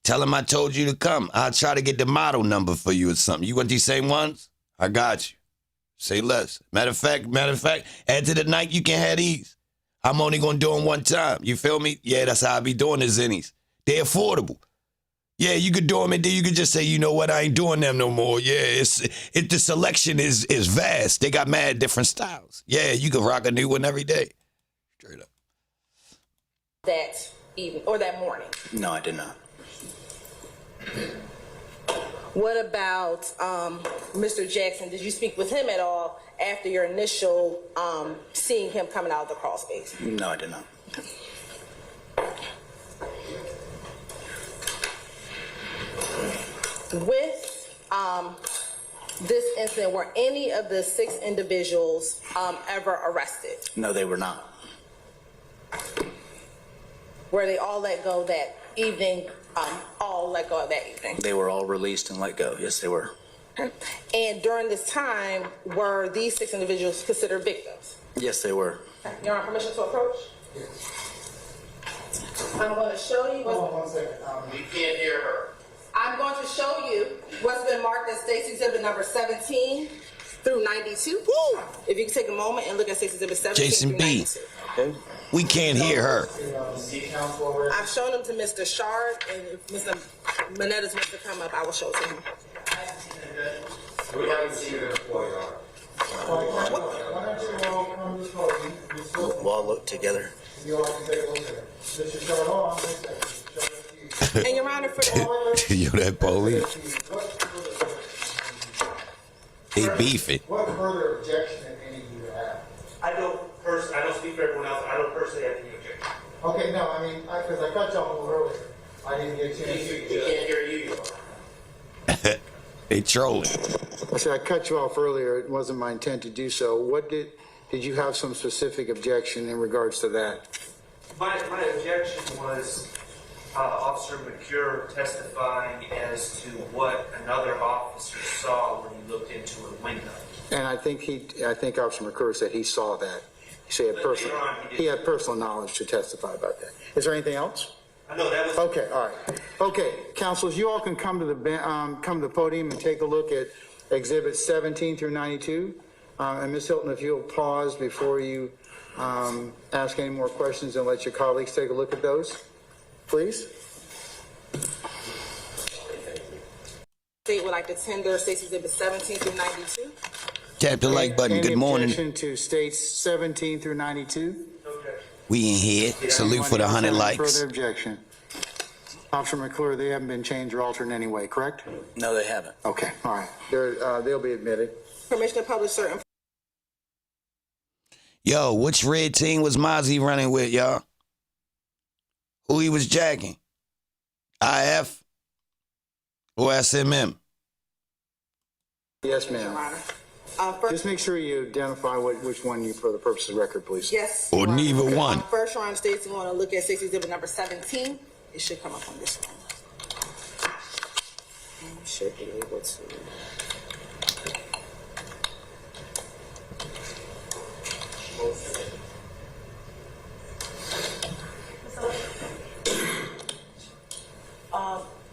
Tell them I told you to come. I'll try to get the model number for you or something. You want these same ones? I got you. Say less. Matter of fact, after the night, you can have these. I'm only going to do them one time. You feel me? Yeah, that's how I be doing the Zennies. They're affordable. Yeah, you could do them and then you could just say, you know what, I ain't doing them no more. Yeah, the selection is vast. They got mad different styles. Yeah, you can rock a new one every day. Straight up. That evening or that morning? No, I did not. What about Mr. Jackson? Did you speak with him at all after your initial seeing him coming out of the crawl space? No, I did not. With this incident, were any of the 6 individuals ever arrested? No, they were not. Were they all let go that evening? All let go of that evening? They were all released and let go. Yes, they were. And during this time, were these 6 individuals considered victims? Yes, they were. You're on permission to approach? I'm going to show you. Hold on 1 second. You can't hear her. I'm going to show you what's been marked as State's Exhibit number 17 through 92. Woo! If you can take a moment and look at State's Exhibit 17 Jason through B. 92. Okay. We can't hear her. I've shown them to Mr. Shard, and if Mr. Manetta's wants to come up, I will show it to him. We haven't seen her before, y'all. Why don't you all come to the podium? We'll all look together. You all can take a look at it. Mr. Short, hold on, wait a second. Short, that's you. And Your Honor, for the, You that police. They beefing. What further objection, if any, do you have? I don't speak for everyone else. I don't personally have any objection. Okay, no, I mean, because I cut y'all a little earlier. I didn't get a chance We to. can't hear you, Your Honor. They trolling. I said I cut you off earlier. It wasn't my intent to do so. What did you have some specific objection in regards to that? My objection was Officer McCure testifying as to what another officer saw when he looked into a window. And I think Officer McClure said he saw that. He said he had personal knowledge to testify about that. Is there anything else? No, that was. Okay, all right. Okay, councilors, you all can come to the podium and take a look at exhibits 17 through 92. And Ms. Hilton, if you'll pause before you ask any more questions and let your colleagues take a look at those, please. state would like to tender State's Exhibit 17 through 92. Tap the like button. Good morning. Any objection to states 17 through 92? We in here. Salute for the 100 likes. Further objection. Officer McClure, they haven't been changed or altered in any way, correct? No, they haven't. Okay, all right. They'll be admitted. Permission to publish certain. Yo, which red team was Mozzie running with, y'all? Who he was jacking? IF or SMM? Yes, ma'am. Just make sure you identify which one you, for the purpose of the record, please. Yes. Or neither one. First, Your Honor, States, you want to look at State's Exhibit number 17. It should come up on this one. You should be able to.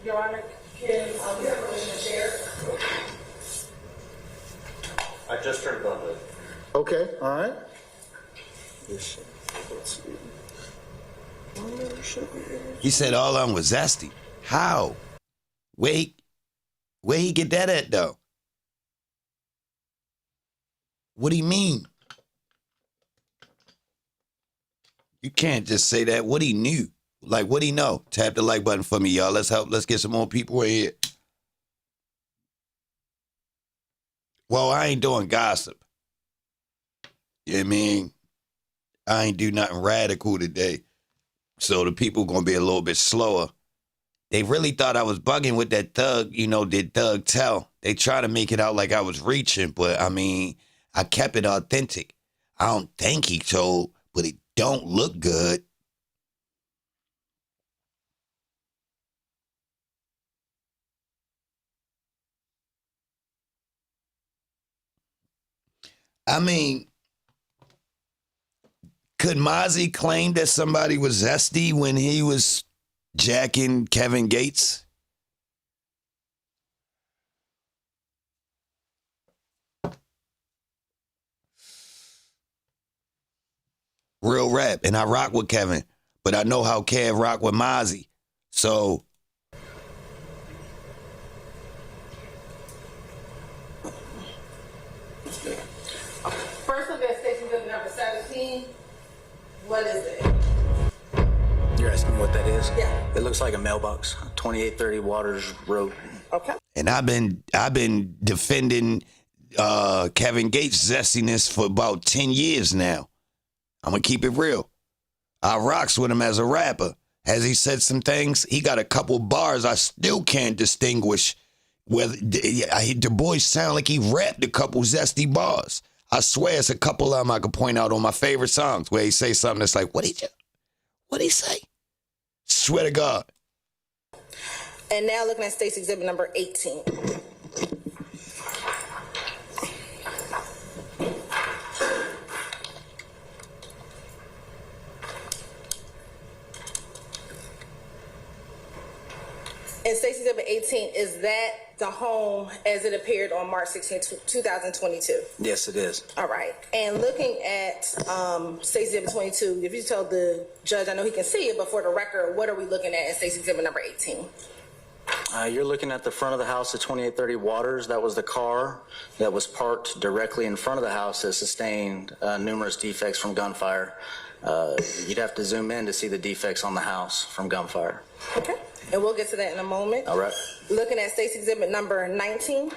Your Honor, can we have permission to share? I just turned on the. Okay, all right. He said all of them was zesty. How? Where he get that at, though? What do you mean? You can't just say that. What he knew. Like, what he know? Tap the like button for me, y'all. Let's help. Let's get some more people in here. Well, I ain't doing gossip. You know what I mean? I ain't do nothing radical today. So the people gonna be a little bit slower. They really thought I was bugging with that thug, did thug tell. They try to make it out like I was reaching, but I mean, I kept it authentic. I don't think he told, but it don't look good. I mean, could Mozzie claim that somebody was zesty when he was jacking Kevin Gates? Real rap, and I rock with Kevin, but I know how Kev rock with Mozzie. So First look at State's Exhibit number 17. What is it? You're asking me what that is? Yeah. It looks like a mailbox. 2830 Waters Road. Okay. and I've been defending Kevin Gates' zestiness for about 10 years now. I'm gonna keep it real. I rocks with him as a rapper. Has he said some things? He got a couple bars I still can't distinguish whether the boy sound like he rapped a couple zesty bars. I swear it's a couple of them I could point out on my favorite songs where he say something that's like, what'd he say? Swear to God. And now looking at State's Exhibit number 18. And State's Exhibit 18, is that the home as it appeared on March 16, 2022? Yes, it is. All right. And looking at State's Exhibit 22, if you tell the judge, I know he can see it, but for the record, what are we looking at in State's Exhibit number 18? You're looking at the front of the house at 2830 Waters. That was the car that was parked directly in front of the house that sustained numerous defects from gunfire. You'd have to zoom in to see the defects on the house from gunfire. Okay, and we'll get to that in a moment. All right. Looking at State's Exhibit number 19.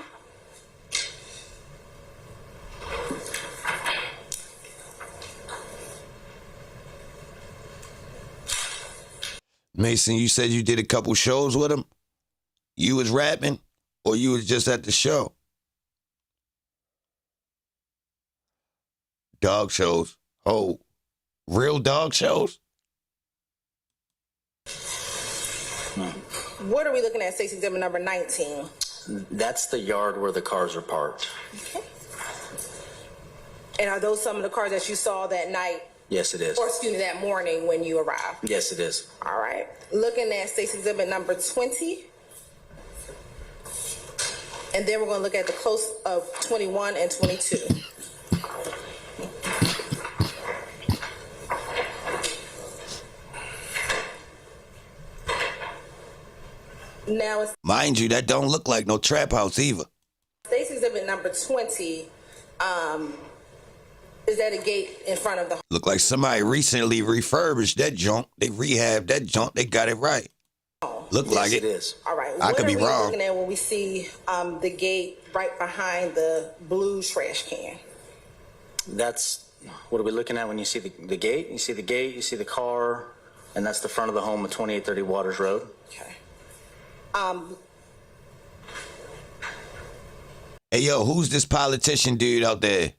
Mason, you said you did a couple shows with him? You was rapping or you was just at the show? Dog shows. Oh, real dog shows? What are we looking at, State's Exhibit number 19? That's the yard where the cars are parked. Okay. And are those some of the cars that you saw that night? Yes, it is. Or excuse me, that morning when you arrived? Yes, it is. All right. Looking at State's Exhibit number 20. And then we're going to look at the close of 21 and 22. Now it's Mind you, that don't look like no trap house either. State's Exhibit number 20. Is that a gate in front of the home? Look like somebody recently refurbished that junk. They rehabbed that junk. They got it right. Look Yes, like it is. All right. I could be What are we wrong. looking at when we see the gate right behind the blue trash can? That's, what are we looking at when you see the gate? You see the gate, you see the car, and that's the front of the home at 2830 Waters Road. Okay. Hey, yo, who's this politician dude out there?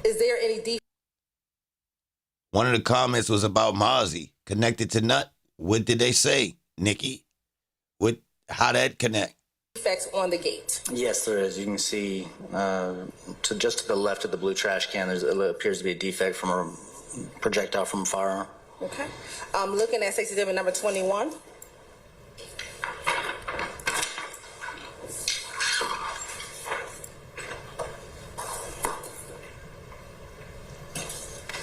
Is there any defect? One of the comments was about Mozzie connected to Nut. What did they say, Nikki? How that connect? Defects on the gate? Yes, there is. You can see just to the left of the blue trash can, it appears to be a defect from a projectile from a firearm. Okay. Looking at State's Exhibit number 21.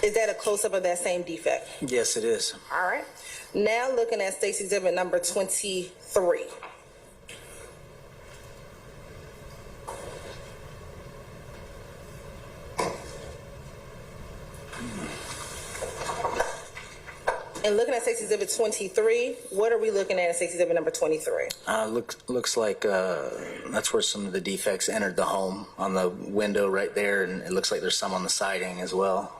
Is that a close-up of that same defect? Yes, it is. All right. Now looking at State's Exhibit number 23. And looking at State's Exhibit 23, what are we looking at State's Exhibit number 23? Looks like that's where some of the defects entered the home, on the window right there, and it looks like there's some on the siding as well.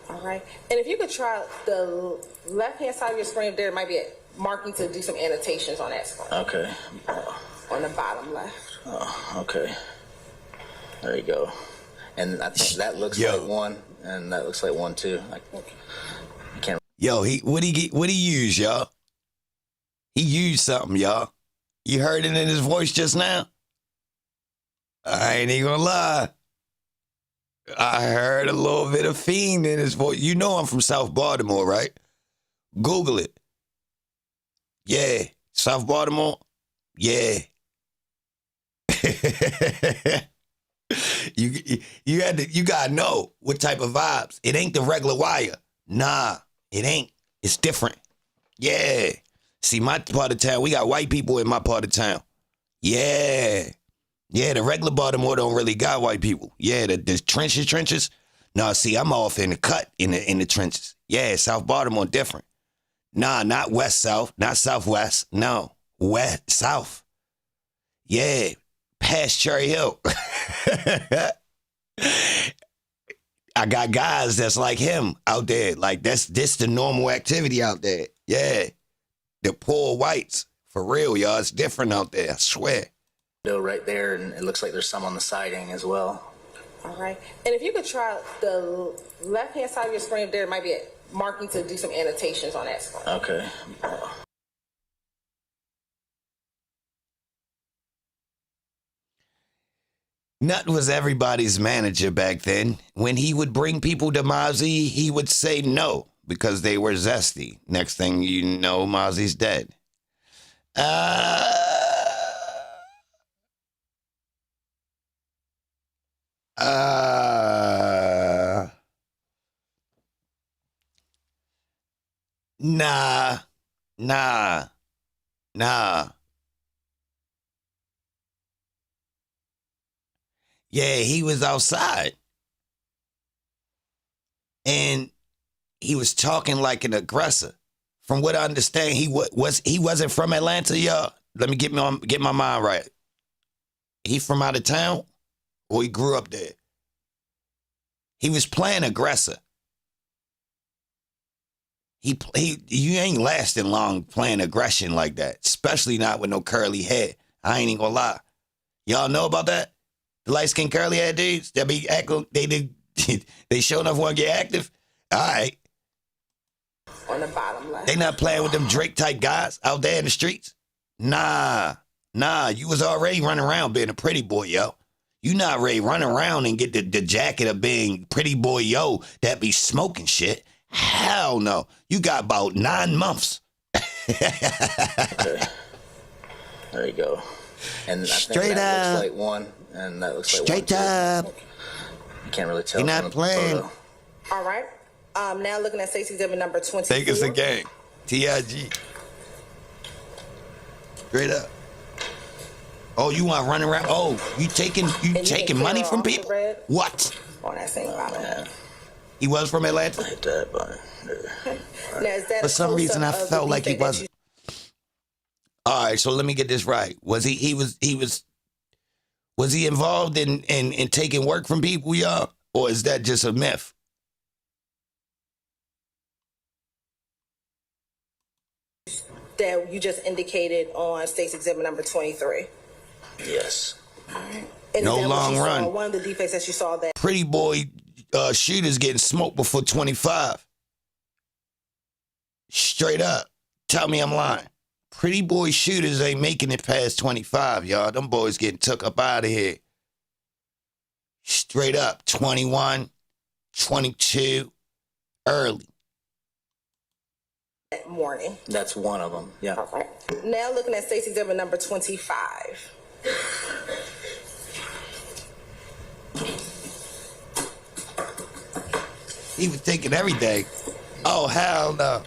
All right. And if you could try the left-hand side of your screen, there might be a marking to do some annotations on that screen. Okay. On the bottom left. Oh, okay. There you go. And I think that looks like one, and that looks like one too. I can't. Yo, what he use, y'all? He used something, y'all. You heard it in his voice just now? I ain't even gonna lie. I heard a little bit of fiend in his voice. You know I'm from South Baltimore, right? Google it. Yeah. South Baltimore? Yeah. You gotta know what type of vibes. It ain't the regular wire. Nah, it ain't. It's different. Yeah. See, my part of town, we got white people in my part of town. Yeah. Yeah, the regular Baltimore don't really got white people. Yeah, the trenches. Nah, see, I'm off in the cut in the trenches. Yeah, South Baltimore different. Nah, not west south, not southwest. No, west south. Yeah, past Cherry Hill. I got guys that's like him out there. Like this the normal activity out there. Yeah, the poor whites for real, y'all. It's different out there. I swear. Right there, and it looks like there's some on the siding as well. All right. And if you could try the left-hand side of your screen, there might be a marking to do some annotations on that screen. Okay. Nut was everybody's manager back then. When he would bring people to Mozzie, he would say no because they were zesty. Next thing you know, Mozzie's dead. Nah. Yeah, he was outside. And he was talking like an aggressor. From what I understand, he wasn't from Atlanta, y'all. Let me get my mind right. He from out of town, or he grew up there? He was playing aggressor. You ain't lasting long playing aggression like that, especially not with no curly hair. I ain't even gonna lie. Y'all know about that? The light skinned curly hair dudes that be acting, they sure enough want to get active. All right. On the bottom left. They not playing with them Drake type guys out there in the streets. Nah. You was already running around being a pretty boy, yo. You not ready running around and get the jacket of being pretty boy, yo, that be smoking shit. Hell no. You got about 9 months. Okay. There you go. And I Straight think that up. looks like one, and that looks like Straight one, up. too. You can't really tell. He not from the playing. photo. All right. Now looking at Stacey exhibit number 24. Think it's a game. TIG. Straight up. Oh, you want to run around? Oh, you taking money from people? What? On that same bottom. Man, He was from Atlanta? I hit that button. Now, is that For some reason, I felt like he wasn't. All right, so let me get this right. Was he involved in taking work from people, y'all? Or is that just a myth? That you just indicated on Stacey exhibit number 23. Yes. And No is that what long you saw? run. One of the defects that you saw that. Pretty boy shooters getting smoked before 25. Straight up. Tell me I'm lying. Pretty boy shooters ain't making it past 25, y'all. Them boys getting took up out of here. Straight up. 21, 22, early. That morning. That's one of them. Yeah. All right. Now looking at Stacey exhibit number 25. He was taking everything. Oh, hell no.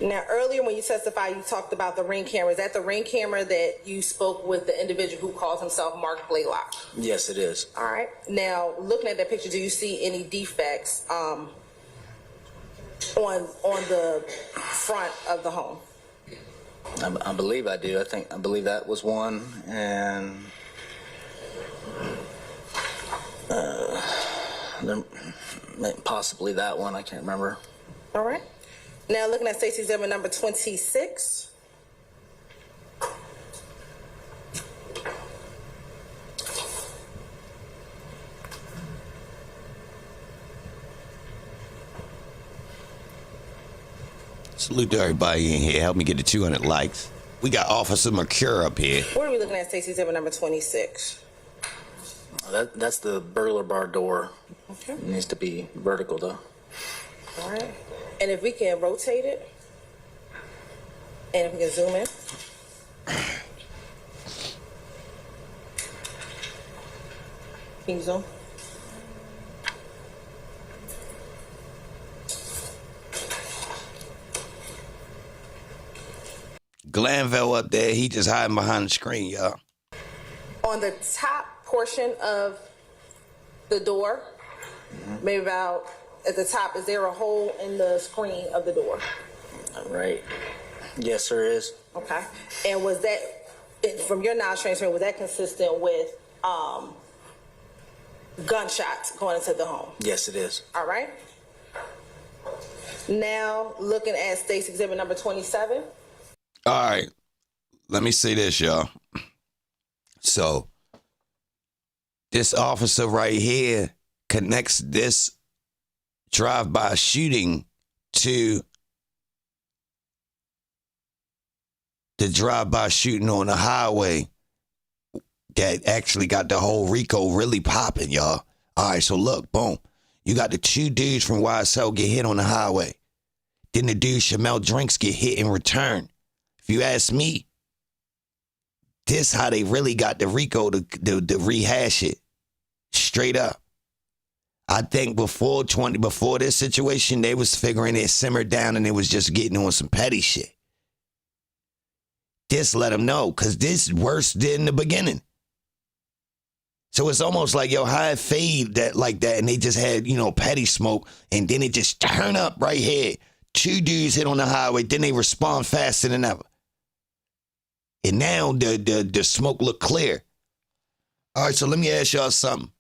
Now, earlier when you testified, you talked about the ring camera. Is that the ring camera that you spoke with the individual who calls himself Mark Blaylock? Yes, it is. All right. Now, looking at that picture, do you see any defects on the front of the home? I believe I do. I believe that was one, and possibly that one. I can't remember. All right. Now looking at Stacey exhibit number 26. Salute to everybody in here. Help me get to 200 likes. We got Officer Mercure up here. What are we looking at Stacey exhibit number 26? That's the burglar bar door. Okay. It needs to be vertical, though. All right. And if we can rotate it, and if we can zoom in. Can you zoom? Glanville up there, he just hiding behind the screen, y'all. On the top portion of the door, maybe about at the top, is there a hole in the screen of the door? Right. Yes, there is. Okay. And was that, from your knowledge transfer, was that consistent with gunshots going into the home? Yes, it is. All right. Now, looking at Stacey exhibit number 27. All right. Let me say this, y'all. So, this officer right here connects this drive-by shooting to the drive-by shooting on the highway that actually got the whole RICO really popping, y'all. All right, so look, boom. You got the 2 dudes from YSL get hit on the highway. Then the dude Shamel Drinks get hit in return. If you ask me, this how they really got the RICO to rehash it. Straight up. I think before this situation, they was figuring it simmered down and it was just getting on some petty shit. This let them know, because this worse than the beginning. So it's almost like, yo, how it fade that like that, and they just had, petty smoke, and then it just turn up right here. 2 dudes hit on the highway, then they respond faster than ever. And now the smoke look clear. All right, so let me ask y'all something.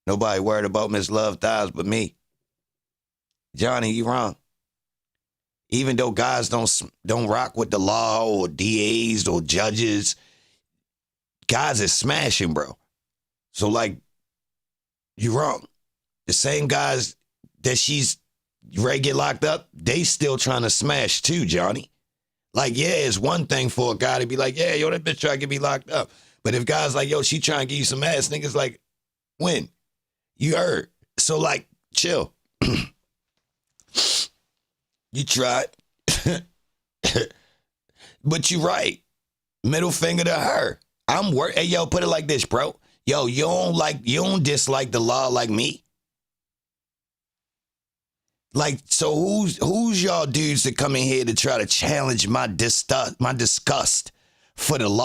Nobody worried about Miss Love Thighs but me. Johnny, you wrong. Even though guys don't rock with the law or DAs or judges, guys is smashing, bro. So, like, you wrong. The same guys that she's ready to get locked up, they still trying to smash too, Johnny. Like, yeah, it's one thing for a guy to be like, yeah, yo, that bitch trying to get me locked up. But if guys like, yo, she trying to give you some ass, niggas like, when? You heard. So, like, chill. You tried. But you right. Middle finger to her. I'm worried. Hey, yo, put it like this, bro. Yo, you don't dislike the law like me. Like, so who's y'all dudes that come in here to try to challenge my disgust for the law?